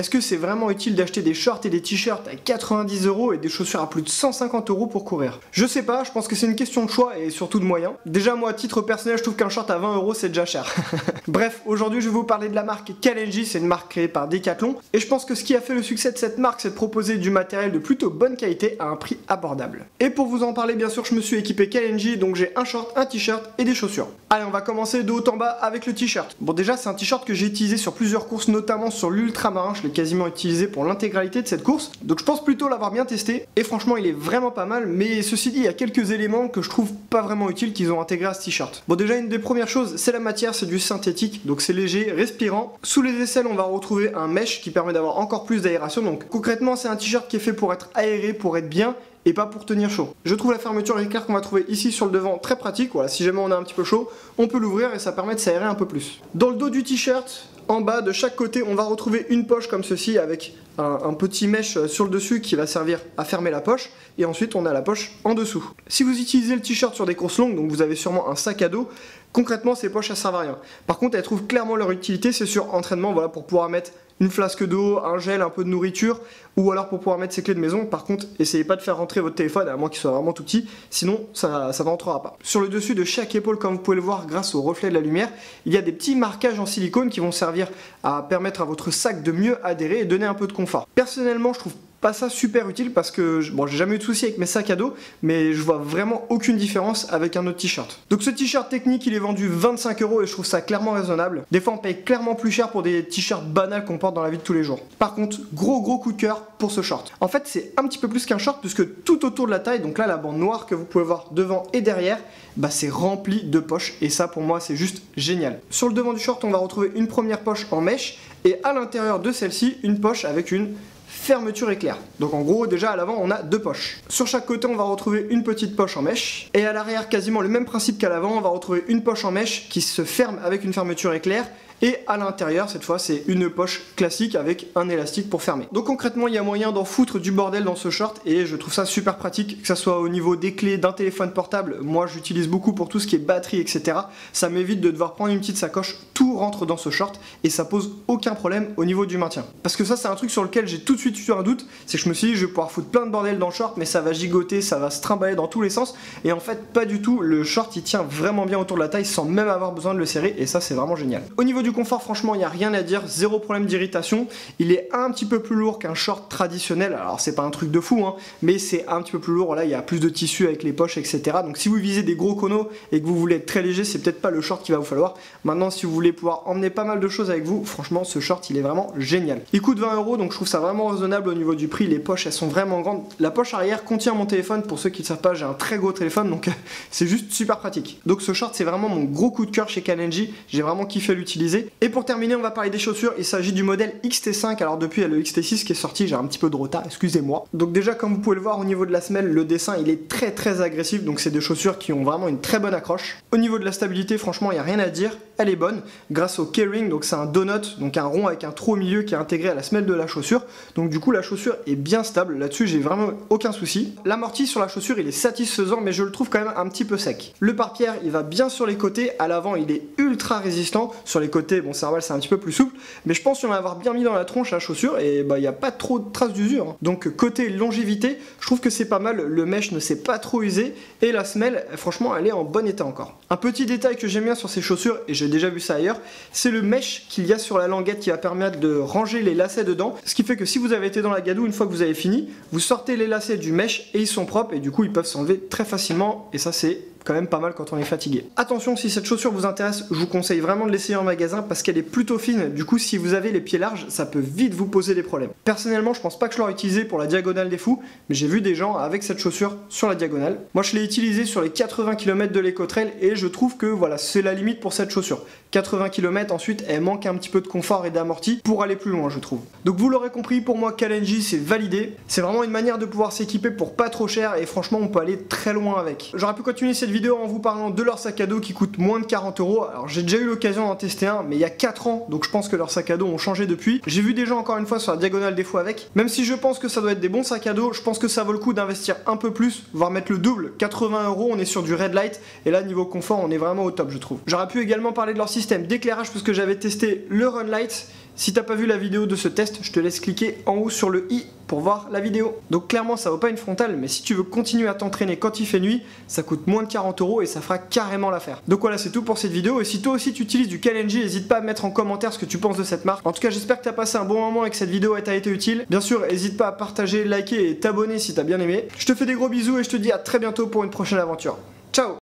Est-ce que c'est vraiment utile d'acheter des shorts et des t-shirts à 90 € et des chaussures à plus de 150 € pour courir? Je sais pas, je pense que c'est une question de choix et surtout de moyens. Déjà moi à titre personnel je trouve qu'un short à 20 € c'est déjà cher. Bref, aujourd'hui je vais vous parler de la marque Kalenji, c'est une marque créée par Decathlon et je pense que ce qui a fait le succès de cette marque c'est de proposer du matériel de plutôt bonne qualité à un prix abordable. Et pour vous en parler bien sûr je me suis équipé Kalenji, donc j'ai un short, un t-shirt et des chaussures. Allez on va commencer de haut en bas avec le t-shirt. Bon déjà c'est un t-shirt que j'ai utilisé sur plusieurs courses, notamment sur l'ultramarin, je l'ai quasiment utilisé pour l'intégralité de cette course, donc je pense plutôt l'avoir bien testé et franchement il est vraiment pas mal, mais ceci dit il y a quelques éléments que je trouve pas vraiment utiles qu'ils ont intégrés à ce t-shirt. Bon déjà une des premières choses c'est la matière, c'est du synthétique, donc c'est léger, respirant. Sous les aisselles on va retrouver un mesh qui permet d'avoir encore plus d'aération, donc concrètement c'est un t-shirt qui est fait pour être aéré, pour être bien et pas pour tenir chaud. Je trouve la fermeture éclair qu'on va trouver ici sur le devant très pratique, voilà, si jamais on a un petit peu chaud, on peut l'ouvrir et ça permet de s'aérer un peu plus. Dans le dos du t-shirt, en bas de chaque côté, on va retrouver une poche comme ceci avec un petit mesh sur le dessus qui va servir à fermer la poche et ensuite on a la poche en dessous. Si vous utilisez le t-shirt sur des courses longues, donc vous avez sûrement un sac à dos, concrètement ces poches elles servent à rien. Par contre elles trouvent clairement leur utilité, c'est sur entraînement, voilà, pour pouvoir mettre une flasque d'eau, un gel, un peu de nourriture, ou alors pour pouvoir mettre ses clés de maison. Par contre, essayez pas de faire rentrer votre téléphone, à moins qu'il soit vraiment tout petit, sinon ça ne rentrera pas. Sur le dessus de chaque épaule, comme vous pouvez le voir grâce au reflet de la lumière, il y a des petits marquages en silicone qui vont servir à permettre à votre sac de mieux adhérer et donner un peu de confort. Personnellement, je trouve pas ça super utile parce que bon, j'ai jamais eu de soucis avec mes sacs à dos, mais je vois vraiment aucune différence avec un autre t-shirt. Donc ce t-shirt technique il est vendu 25 € et je trouve ça clairement raisonnable. Des fois on paye clairement plus cher pour des t-shirts banals qu'on porte dans la vie de tous les jours. Par contre, gros coup de cœur pour ce short. En fait c'est un petit peu plus qu'un short puisque tout autour de la taille, donc là la bande noire que vous pouvez voir devant et derrière, bah c'est rempli de poches et ça pour moi c'est juste génial. Sur le devant du short on va retrouver une première poche en mèche et à l'intérieur de celle-ci une poche avec une fermeture éclair. Donc en gros déjà à l'avant on a deux poches. Sur chaque côté on va retrouver une petite poche en mèche et à l'arrière quasiment le même principe qu'à l'avant, on va retrouver une poche en mèche qui se ferme avec une fermeture éclair. Et à l'intérieur, cette fois, c'est une poche classique avec un élastique pour fermer. Donc concrètement, il y a moyen d'en foutre du bordel dans ce short et je trouve ça super pratique, que ça soit au niveau des clés, d'un téléphone portable. Moi, j'utilise beaucoup pour tout ce qui est batterie, etc. Ça m'évite de devoir prendre une petite sacoche, tout rentre dans ce short et ça pose aucun problème au niveau du maintien. Parce que ça, c'est un truc sur lequel j'ai tout de suite eu un doute, c'est que je me suis dit, je vais pouvoir foutre plein de bordel dans le short, mais ça va gigoter, ça va se trimballer dans tous les sens. Et en fait, pas du tout. Le short, il tient vraiment bien autour de la taille sans même avoir besoin de le serrer et ça, c'est vraiment génial. Au niveau du confort, franchement, il n'y a rien à dire, zéro problème d'irritation. Il est un petit peu plus lourd qu'un short traditionnel, alors c'est pas un truc de fou, hein, mais c'est un petit peu plus lourd, là il y a plus de tissu avec les poches, etc. Donc si vous visez des gros conos et que vous voulez être très léger, c'est peut-être pas le short qu'il va vous falloir. Maintenant, si vous voulez pouvoir emmener pas mal de choses avec vous, franchement, ce short il est vraiment génial. Il coûte 20 €, donc je trouve ça vraiment raisonnable au niveau du prix. Les poches elles sont vraiment grandes. La poche arrière contient mon téléphone, pour ceux qui ne savent pas, j'ai un très gros téléphone, donc c'est juste super pratique. Donc ce short c'est vraiment mon gros coup de cœur chez Kalenji, j'ai vraiment kiffé l'utiliser. Et pour terminer, on va parler des chaussures. Il s'agit du modèle XT5. Alors depuis il y a le XT6 qui est sorti, j'ai un petit peu de retard, excusez-moi. Donc déjà comme vous pouvez le voir au niveau de la semelle, le dessin il est très agressif, donc c'est des chaussures qui ont vraiment une très bonne accroche. Au niveau de la stabilité, franchement il n'y a rien à dire, elle est bonne grâce au K-ring, donc c'est un donut, donc un rond avec un trou au milieu qui est intégré à la semelle de la chaussure. Donc du coup la chaussure est bien stable, là-dessus j'ai vraiment aucun souci. L'amorti sur la chaussure il est satisfaisant, mais je le trouve quand même un petit peu sec. Le pare-pierre il va bien sur les côtés, à l'avant il est ultra résistant, sur les côtés bon c'est normal, c'est un petit peu plus souple, mais je pense qu'on va avoir bien mis dans la tronche la chaussure et bah il n'y a pas trop de traces d'usure, hein. Donc côté longévité, je trouve que c'est pas mal, le mesh ne s'est pas trop usé et la semelle franchement elle est en bon état encore. Un petit détail que j'aime bien sur ces chaussures, et j'ai déjà vu ça ailleurs, c'est le mesh qu'il y a sur la languette qui va permettre de ranger les lacets dedans, ce qui fait que si vous avez été dans la gadoue, une fois que vous avez fini, vous sortez les lacets du mesh et ils sont propres et du coup ils peuvent s'enlever très facilement et ça c'est quand même pas mal quand on est fatigué. Attention, si cette chaussure vous intéresse, je vous conseille vraiment de l'essayer en magasin parce qu'elle est plutôt fine, du coup si vous avez les pieds larges, ça peut vite vous poser des problèmes. Personnellement, je pense pas que je l'aurais utilisé pour la diagonale des fous, mais j'ai vu des gens avec cette chaussure sur la diagonale. Moi je l'ai utilisé sur les 80 km de l'Ecotrail et je trouve que voilà, c'est la limite pour cette chaussure. 80 km ensuite, elle manque un petit peu de confort et d'amorti pour aller plus loin, je trouve. Donc vous l'aurez compris, pour moi Kalenji c'est validé. C'est vraiment une manière de pouvoir s'équiper pour pas trop cher et franchement on peut aller très loin avec. J'aurais pu continuer cette vidéo en vous parlant de leur sac à dos qui coûte moins de 40 €. Alors j'ai déjà eu l'occasion d'en tester un, mais il y a 4 ans, donc je pense que leurs sacs à dos ont changé depuis. J'ai vu des gens encore une fois sur la diagonale des fous avec. Même si je pense que ça doit être des bons sacs à dos, je pense que ça vaut le coup d'investir un peu plus, voire mettre le double. 80 €, on est sur du Red Light et là niveau confort on est vraiment au top je trouve. J'aurais pu également parler de leur système d'éclairage puisque j'avais testé le Run Light. Si t'as pas vu la vidéo de ce test, je te laisse cliquer en haut sur le i pour voir la vidéo. Donc clairement ça vaut pas une frontale, mais si tu veux continuer à t'entraîner quand il fait nuit, ça coûte moins de 40 € et ça fera carrément l'affaire. Donc voilà, c'est tout pour cette vidéo, et si toi aussi tu utilises du Kalenji, n'hésite pas à mettre en commentaire ce que tu penses de cette marque. En tout cas, j'espère que t'as passé un bon moment et que cette vidéo t'a été utile. Bien sûr, n'hésite pas à partager, liker et t'abonner si t'as bien aimé. Je te fais des gros bisous et je te dis à très bientôt pour une prochaine aventure. Ciao!